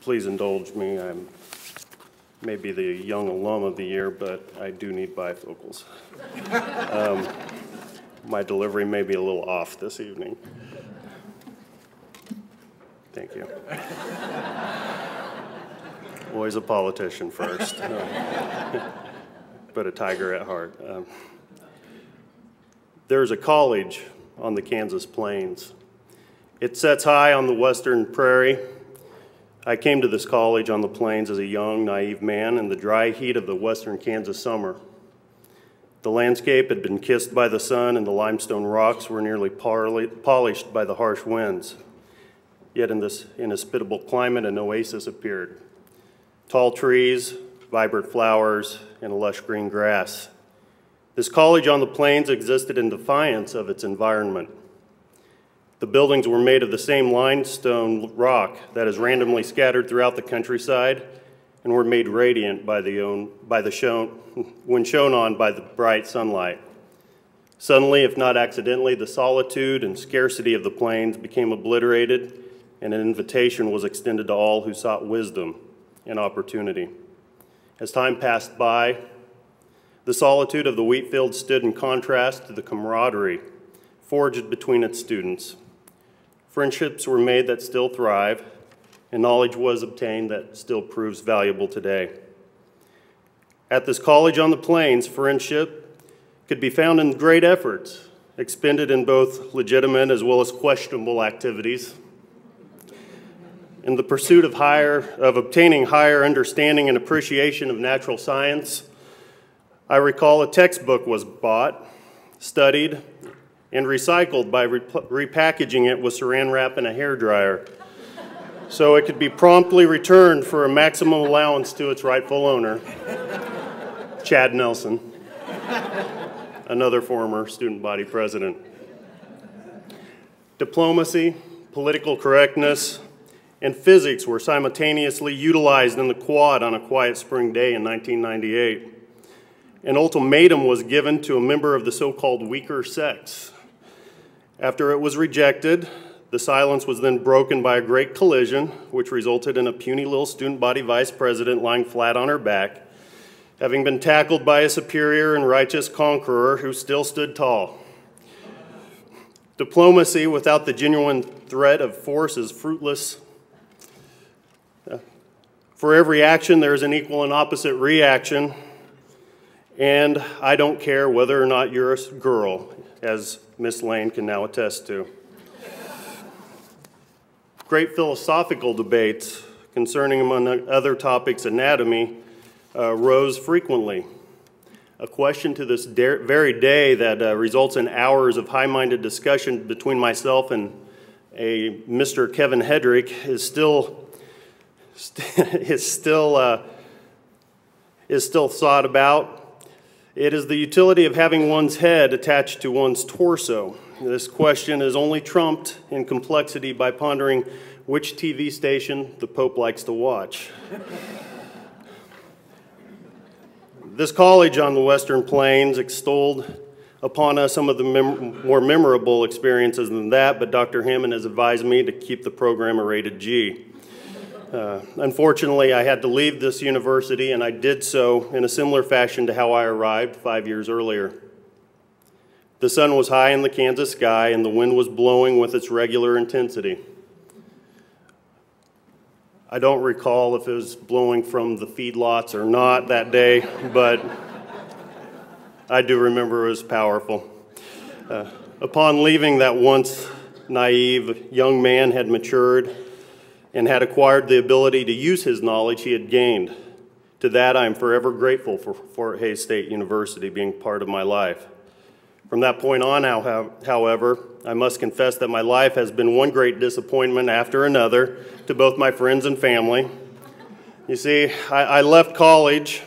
Please indulge me. I'm maybe the young alum of the year, but I do need bifocals. My delivery may be a little off this evening. Thank you. Always a politician first, but a tiger at heart. There's a college on the Kansas plains. It sits high on the western prairie. I came to this college on the plains as a young, naive man in the dry heat of the western Kansas summer. The landscape had been kissed by the sun, and the limestone rocks were nearly polished by the harsh winds. Yet in this inhospitable climate, an oasis appeared. Tall trees, vibrant flowers, and lush green grass. This college on the plains existed in defiance of its environment. The buildings were made of the same limestone rock that is randomly scattered throughout the countryside and were made radiant when shone on by the bright sunlight. Suddenly, if not accidentally, the solitude and scarcity of the plains became obliterated, and an invitation was extended to all who sought wisdom and opportunity. As time passed by, the solitude of the wheat field stood in contrast to the camaraderie forged between its students. Friendships were made that still thrive, and knowledge was obtained that still proves valuable today. At this college on the plains, friendship could be found in great efforts, expended in both legitimate as well as questionable activities. In the pursuit of obtaining higher understanding and appreciation of natural science, I recall a textbook was bought, studied, and recycled by repackaging it with saran wrap and a hairdryer, so it could be promptly returned for a maximum allowance to its rightful owner, Chad Nelson, another former student body president. Diplomacy, political correctness, and physics were simultaneously utilized in the quad on a quiet spring day in 1998. An ultimatum was given to a member of the so-called weaker sex. After it was rejected, the silence was then broken by a great collision, which resulted in a puny little student body vice president lying flat on her back, having been tackled by a superior and righteous conqueror who still stood tall. Diplomacy without the genuine threat of force is fruitless. For every action, there is an equal and opposite reaction. And I don't care whether or not you're a girl, as Miss Lane can now attest to. Great philosophical debates concerning, among other topics, anatomy, rose frequently. A question to this very day that results in hours of high-minded discussion between myself and a Mr. Kevin Hedrick is still thought about. It is the utility of having one's head attached to one's torso. This question is only trumped in complexity by pondering which TV station the Pope likes to watch. This college on the Western Plains extolled upon us some of the more memorable experiences than that, but Dr. Hammond has advised me to keep the program a rated G. Unfortunately, I had to leave this university, and I did so in a similar fashion to how I arrived 5 years earlier. The sun was high in the Kansas sky, and the wind was blowing with its regular intensity. I don't recall if it was blowing from the feedlots or not that day, but I do remember it was powerful. Upon leaving, that once naive young man had matured and had acquired the ability to use his knowledge he had gained. To that, I am forever grateful for Fort Hays State University being part of my life. From that point on, however, I must confess that my life has been one great disappointment after another to both my friends and family. You see, I left college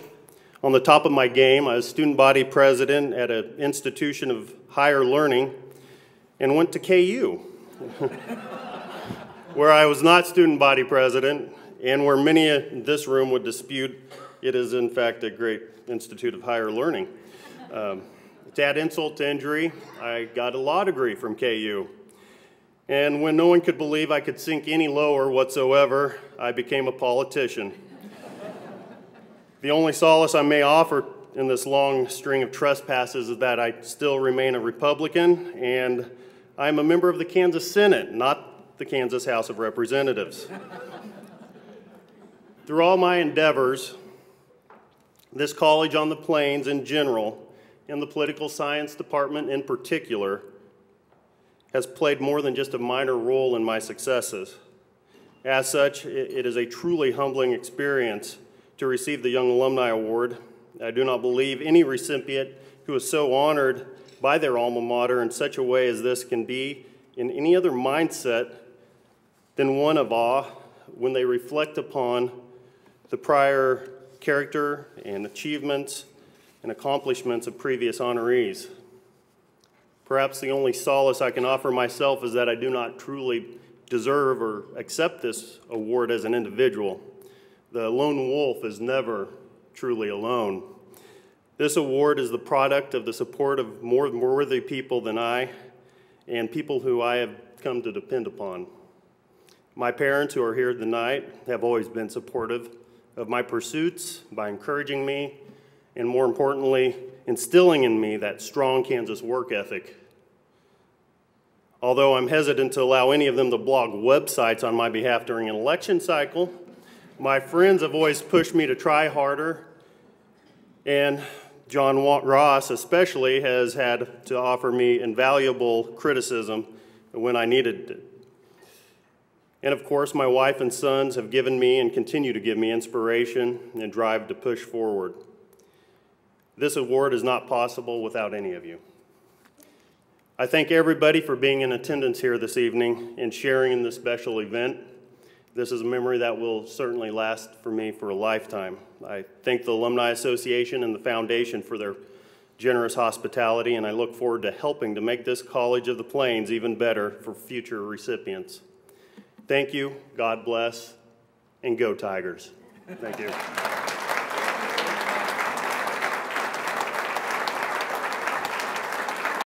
on the top of my game. I was student body president at an institution of higher learning and went to KU. Where I was not student body president, and where many in this room would dispute it is in fact a great institute of higher learning. To add insult to injury, I got a law degree from KU. And when no one could believe I could sink any lower whatsoever, I became a politician. The only solace I may offer in this long string of trespasses is that I still remain a Republican, and I'm a member of the Kansas Senate, not the Kansas House of Representatives. Through all my endeavors, this college on the Plains in general, and the political science department in particular, has played more than just a minor role in my successes. As such, it is a truly humbling experience to receive the Young Alumni Award. I do not believe any recipient who is so honored by their alma mater in such a way as this can be in any other mindset than one of awe when they reflect upon the prior character and achievements and accomplishments of previous honorees. Perhaps the only solace I can offer myself is that I do not truly deserve or accept this award as an individual. The lone wolf is never truly alone. This award is the product of the support of more worthy people than I and people who I have come to depend upon. My parents, who are here tonight, have always been supportive of my pursuits by encouraging me and, more importantly, instilling in me that strong Kansas work ethic. Although I'm hesitant to allow any of them to blog websites on my behalf during an election cycle, my friends have always pushed me to try harder, and John Ross especially has had to offer me invaluable criticism when I needed it. And of course, my wife and sons have given me and continue to give me inspiration and drive to push forward. This award is not possible without any of you. I thank everybody for being in attendance here this evening and sharing in this special event. This is a memory that will certainly last for me for a lifetime. I thank the Alumni Association and the Foundation for their generous hospitality, and I look forward to helping to make this College of the Plains even better for future recipients. Thank you, God bless, and go Tigers. Thank you.